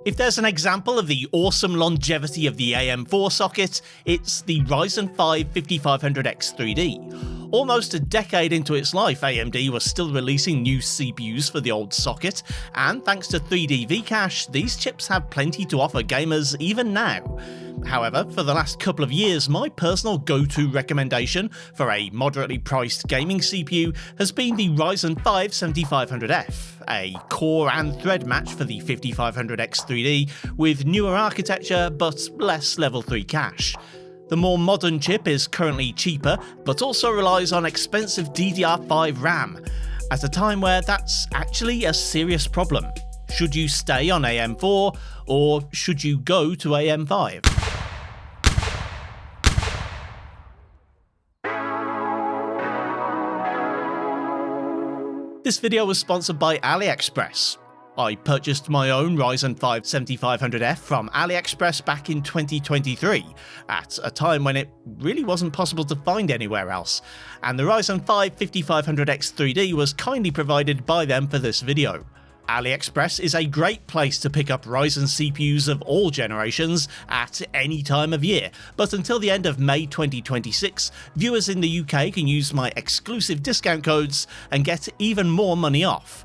If there's an example of the awesome longevity of the AM4 socket, it's the Ryzen 5 5500X3D. Almost a decade into its life, AMD was still releasing new CPUs for the old socket, and thanks to 3D V-Cache, these chips have plenty to offer gamers even now. However, for the last couple of years, my personal go-to recommendation for a moderately priced gaming CPU has been the Ryzen 5 7500F, a core and thread match for the 5500X3D with newer architecture but less level 3 cache. The more modern chip is currently cheaper, but also relies on expensive DDR5 RAM, at a time where that's actually a serious problem. Should you stay on AM4, or should you go to AM5? This video was sponsored by AliExpress. I purchased my own Ryzen 5 7500F from AliExpress back in 2023, at a time when it really wasn't possible to find anywhere else, and the Ryzen 5 5500X3D was kindly provided by them for this video. AliExpress is a great place to pick up Ryzen CPUs of all generations at any time of year, but until the end of May 2026, viewers in the UK can use my exclusive discount codes and get even more money off.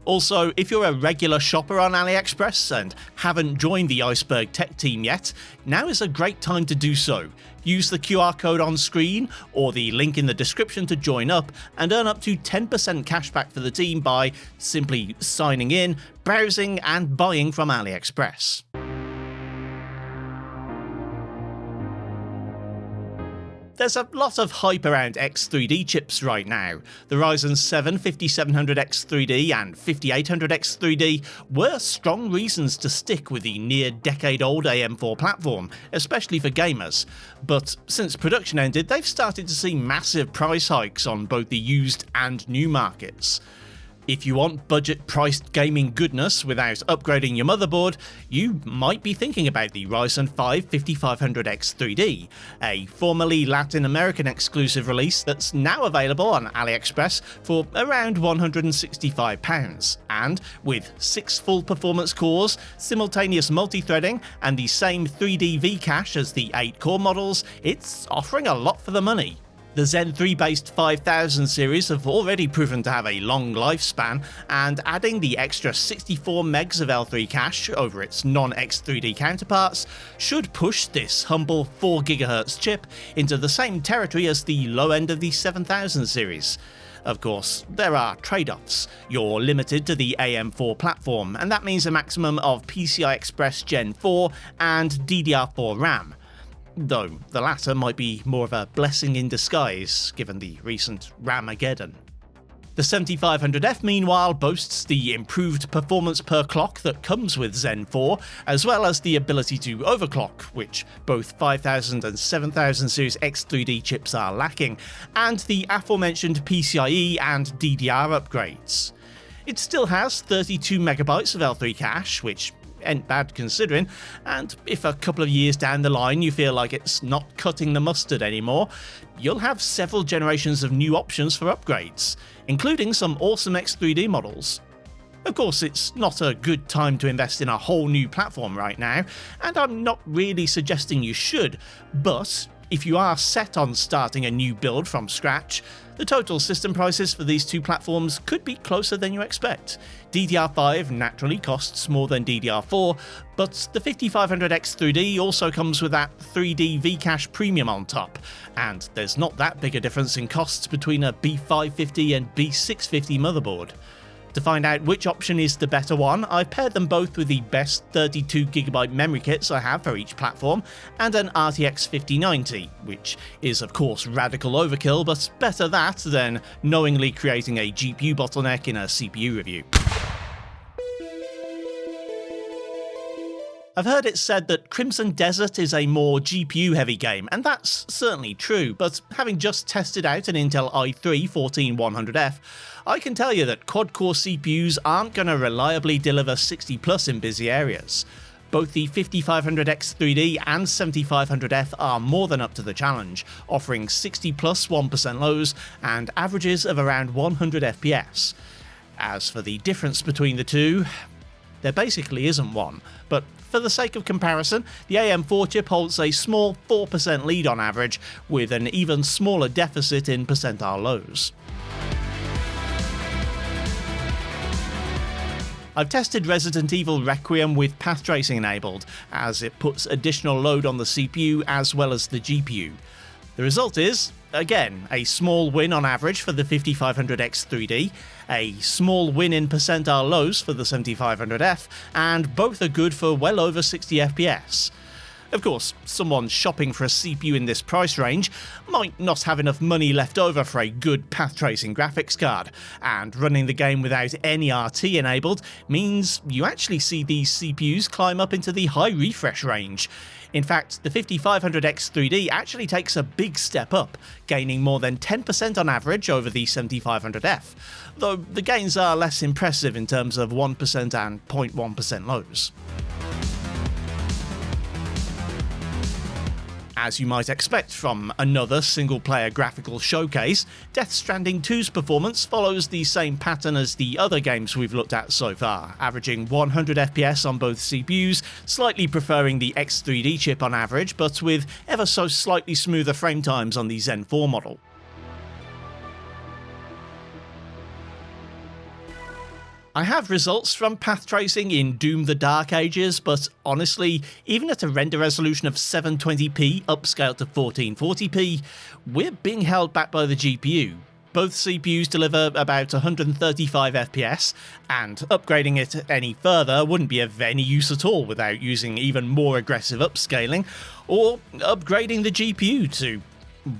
Also, if you're a regular shopper on AliExpress and haven't joined the Iceberg tech team yet, now is a great time to do so. Use the QR code on screen or the link in the description to join up and earn up to 10% cashback for the team by simply signing in, browsing and buying from AliExpress. There's a lot of hype around X3D chips right now. The Ryzen 7 5700X3D and 5800X3D were strong reasons to stick with the near-decade-old AM4 platform, especially for gamers. But since production ended, they've started to see massive price hikes on both the used and new markets. If you want budget-priced gaming goodness without upgrading your motherboard, you might be thinking about the Ryzen 5 5500X3D, a formerly Latin American exclusive release that's now available on AliExpress for around £165, and with 6 full performance cores, simultaneous multi-threading, and the same 3D V-Cache as the 8-core models, it's offering a lot for the money. The Zen 3-based 5000 series have already proven to have a long lifespan, and adding the extra 64 megs of L3 cache over its non-X3D counterparts should push this humble 4 GHz chip into the same territory as the low end of the 7000 series. Of course, there are trade-offs. You're limited to the AM4 platform, and that means a maximum of PCI Express Gen 4 and DDR4 RAM. Though the latter might be more of a blessing in disguise, given the recent RAMageddon. The 7500F meanwhile boasts the improved performance per clock that comes with Zen 4, as well as the ability to overclock, which both 5000 and 7000 series X3D chips are lacking, and the aforementioned PCIe and DDR upgrades. It still has 32 megabytes of L3 cache, which ain't bad considering, and if a couple of years down the line you feel like it's not cutting the mustard anymore, you'll have several generations of new options for upgrades, including some awesome X3D models. Of course, it's not a good time to invest in a whole new platform right now, and I'm not really suggesting you should, but if you are set on starting a new build from scratch, the total system prices for these two platforms could be closer than you expect. DDR5 naturally costs more than DDR4, but the 5500X3D also comes with that 3D V-Cache premium on top, and there's not that big a difference in costs between a B550 and B650 motherboard. To find out which option is the better one, I've paired them both with the best 32GB memory kits I have for each platform, and an RTX 5090, which is of course radical overkill, but better that than knowingly creating a GPU bottleneck in a CPU review. I've heard it said that Crimson Desert is a more GPU-heavy game, and that's certainly true, but having just tested out an Intel i3-14100F, I can tell you that quad-core CPUs aren't going to reliably deliver 60+ in busy areas. Both the 5500X3D and 7500F are more than up to the challenge, offering 60+ 1% lows and averages of around 100 FPS. As for the difference between the two, there basically isn't one, but for the sake of comparison, the AM4 chip holds a small 4% lead on average, with an even smaller deficit in percentile lows. I've tested Resident Evil Requiem with path tracing enabled, as it puts additional load on the CPU as well as the GPU. The result is, again, a small win on average for the 5500X3D, a small win in percentile lows for the 7500F, and both are good for well over 60 FPS. Of course, someone shopping for a CPU in this price range might not have enough money left over for a good path tracing graphics card, and running the game without any RT enabled means you actually see these CPUs climb up into the high refresh range. In fact, the 5500X3D actually takes a big step up, gaining more than 10% on average over the 7500F, though the gains are less impressive in terms of 1% and 0.1% lows. As you might expect from another single-player graphical showcase, Death Stranding 2's performance follows the same pattern as the other games we've looked at so far, averaging 100 FPS on both CPUs, slightly preferring the X3D chip on average, but with ever so slightly smoother frame times on the Zen 4 model. I have results from path tracing in Doom the Dark Ages, but honestly, even at a render resolution of 720p upscaled to 1440p, we're being held back by the GPU. Both CPUs deliver about 135 FPS, and upgrading it any further wouldn't be of any use at all without using even more aggressive upscaling, or upgrading the GPU to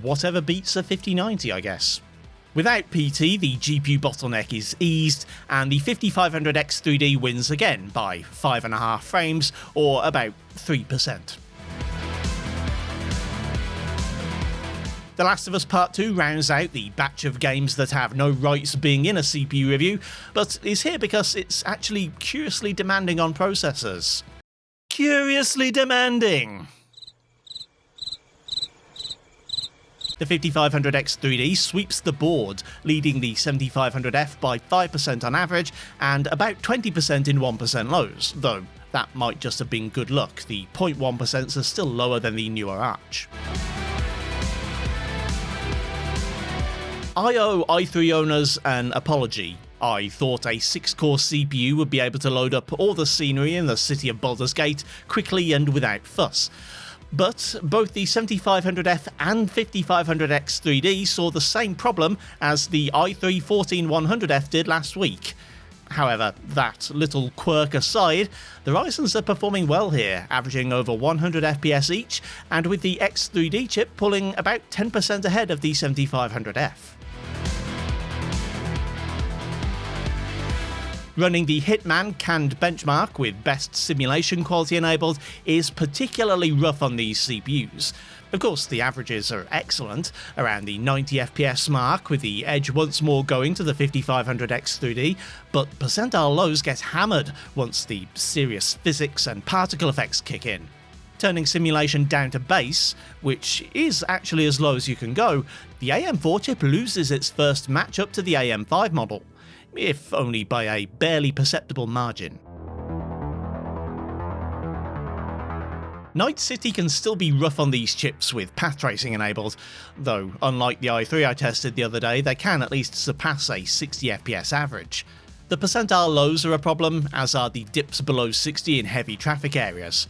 whatever beats a 5090, I guess. Without PT, the GPU bottleneck is eased, and the 5500X3D wins again by 5.5 frames, or about 3%. The Last of Us Part 2 rounds out the batch of games that have no rights being in a CPU review, but is here because it's actually curiously demanding on processors. Curiously demanding! The 5500X3D sweeps the board, leading the 7500F by 5% on average and about 20% in 1% lows, though that might just have been good luck. The 0.1% are still lower than the newer Arch. I owe i3 owners an apology. I thought a 6-core CPU would be able to load up all the scenery in the city of Baldur's Gate quickly and without fuss. But both the 7500F and 5500X3D saw the same problem as the i3 14100F did last week. However, that little quirk aside, the Ryzens are performing well here, averaging over 100 FPS each, and with the X3D chip pulling about 10% ahead of the 7500F. Running the Hitman canned benchmark with best simulation quality enabled is particularly rough on these CPUs. Of course, the averages are excellent, around the 90 FPS mark, with the edge once more going to the 5500X3D, but percentile lows get hammered once the serious physics and particle effects kick in. Turning simulation down to base, which is actually as low as you can go, the AM4 chip loses its first matchup to the AM5 model, if only by a barely perceptible margin. Night City can still be rough on these chips with path tracing enabled, though unlike the i3 I tested the other day, they can at least surpass a 60 FPS average. The percentile lows are a problem, as are the dips below 60 in heavy traffic areas.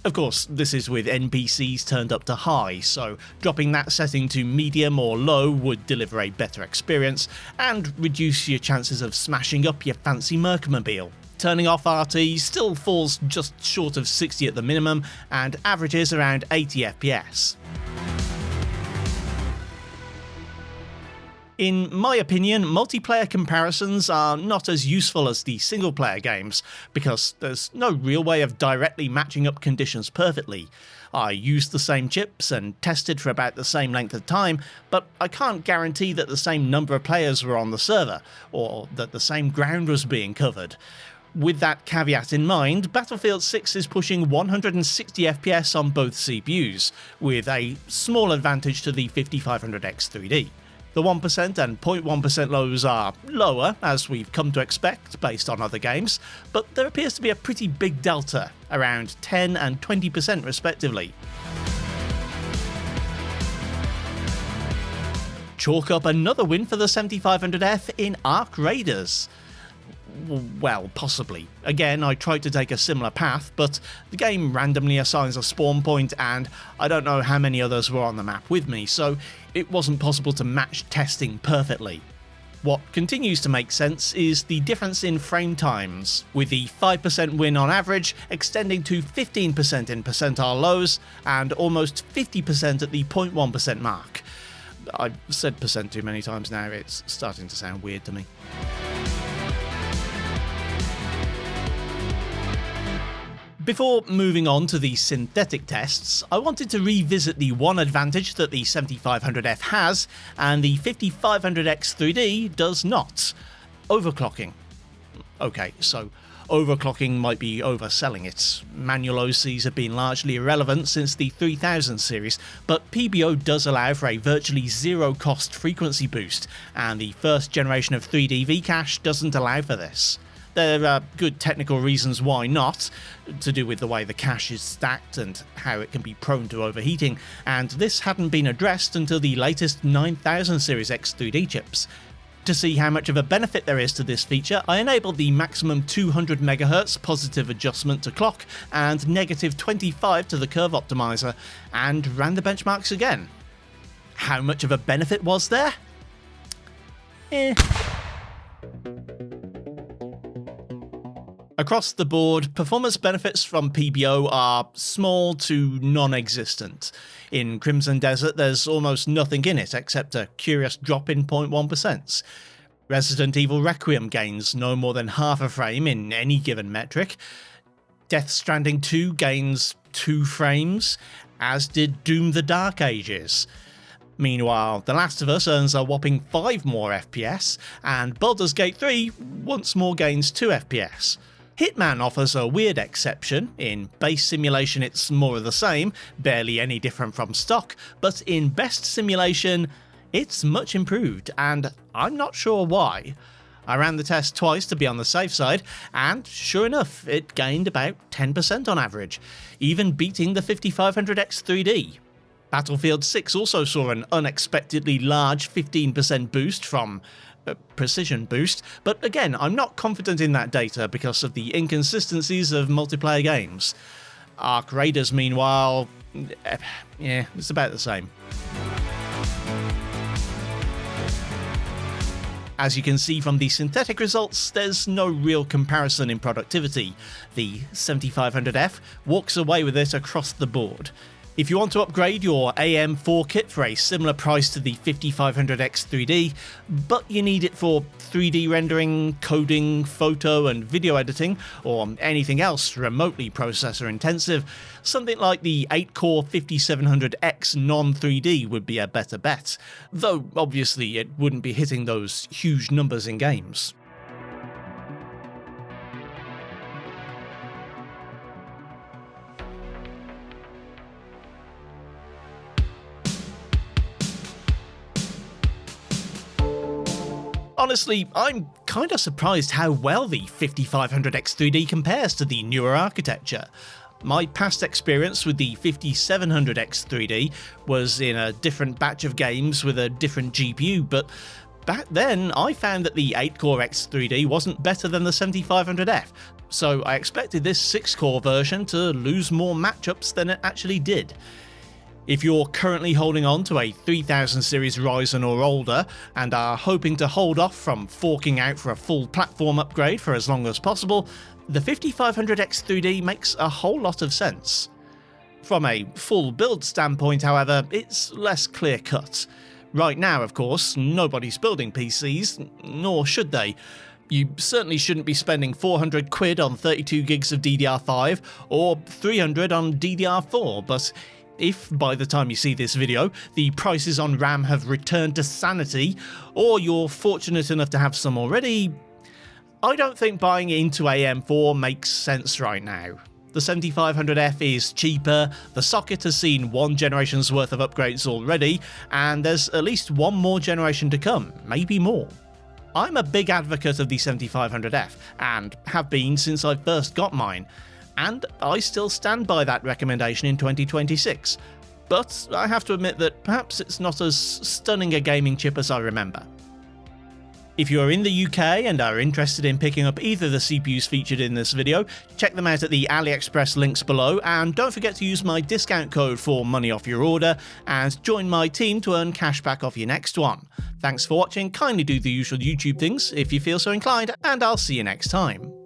Of course, this is with NPCs turned up to high, so dropping that setting to medium or low would deliver a better experience, and reduce your chances of smashing up your fancy Mercmobile. Turning off RT still falls just short of 60 at the minimum, and averages around 80 FPS. In my opinion, multiplayer comparisons are not as useful as the single-player games, because there's no real way of directly matching up conditions perfectly. I used the same chips and tested for about the same length of time, but I can't guarantee that the same number of players were on the server, or that the same ground was being covered. With that caveat in mind, Battlefield 6 is pushing 160 FPS on both CPUs, with a small advantage to the 5500X3D. The 1% and 0.1% lows are lower, as we've come to expect based on other games, but there appears to be a pretty big delta, around 10 and 20% respectively. Chalk up another win for the 7500F in Arc Raiders. Well, possibly. Again, I tried to take a similar path, but the game randomly assigns a spawn point, and I don't know how many others were on the map with me, so it wasn't possible to match testing perfectly. What continues to make sense is the difference in frame times, with the 5% win on average extending to 15% in percentile lows, and almost 50% at the 0.1% mark. I've said percent too many times now, it's starting to sound weird to me. Before moving on to the synthetic tests, I wanted to revisit the one advantage that the 7500F has, and the 5500X3D does not: overclocking. Okay, so overclocking might be overselling it. Manual OCs have been largely irrelevant since the 3000 series, but PBO does allow for a virtually zero cost frequency boost, and the first generation of 3D Vcache doesn't allow for this. There are good technical reasons why not, to do with the way the cache is stacked and how it can be prone to overheating, and this hadn't been addressed until the latest 9000 series X3D chips. To see how much of a benefit there is to this feature, I enabled the maximum 200 MHz positive adjustment to clock and negative 25 to the curve optimizer, and ran the benchmarks again. How much of a benefit was there? Across the board, performance benefits from PBO are small to non-existent. In Crimson Desert, there's almost nothing in it except a curious drop in 0.1%. Resident Evil Requiem gains no more than half a frame in any given metric. Death Stranding 2 gains 2 frames, as did Doom the Dark Ages. Meanwhile, The Last of Us earns a whopping 5 more FPS, and Baldur's Gate 3 once more gains 2 FPS. Hitman offers a weird exception. In base simulation it's more of the same, barely any different from stock, but in best simulation it's much improved, and I'm not sure why. I ran the test twice to be on the safe side, and sure enough, it gained about 10% on average, even beating the 5500X3D. Battlefield 6 also saw an unexpectedly large 15% boost from precision boost, but again, I'm not confident in that data because of the inconsistencies of multiplayer games. Arc Raiders, meanwhile, it's about the same. As you can see from the synthetic results, there's no real comparison in productivity. The 7500F walks away with it across the board. If you want to upgrade your AM4 kit for a similar price to the 5500X3D, but you need it for 3D rendering, coding, photo and video editing, or anything else remotely processor intensive, something like the 8-core 5700X non-3D would be a better bet, though obviously it wouldn't be hitting those huge numbers in games. Honestly, I'm kinda surprised how well the 5500X3D compares to the newer architecture. My past experience with the 5700X3D was in a different batch of games with a different GPU, but back then I found that the 8-core X3D wasn't better than the 7500F, so I expected this 6-core version to lose more matchups than it actually did. If you're currently holding on to a 3000 series Ryzen or older and are hoping to hold off from forking out for a full platform upgrade for as long as possible, the 5500X3D makes a whole lot of sense. From a full build standpoint, however, it's less clear-cut. Right now, of course, nobody's building PCs, nor should they. You certainly shouldn't be spending 400 quid on 32 gigs of DDR5 or 300 on DDR4, but if, by the time you see this video, the prices on RAM have returned to sanity, or you're fortunate enough to have some already, I don't think buying into AM4 makes sense right now. The 7500F is cheaper, the socket has seen one generation's worth of upgrades already, and there's at least one more generation to come, maybe more. I'm a big advocate of the 7500F, and have been since I first got mine, and I still stand by that recommendation in 2026, but I have to admit that perhaps it's not as stunning a gaming chip as I remember. If you are in the UK and are interested in picking up either of the CPUs featured in this video, check them out at the AliExpress links below, and don't forget to use my discount code for money off your order, and join my team to earn cash back off your next one. Thanks for watching, kindly do the usual YouTube things if you feel so inclined, and I'll see you next time.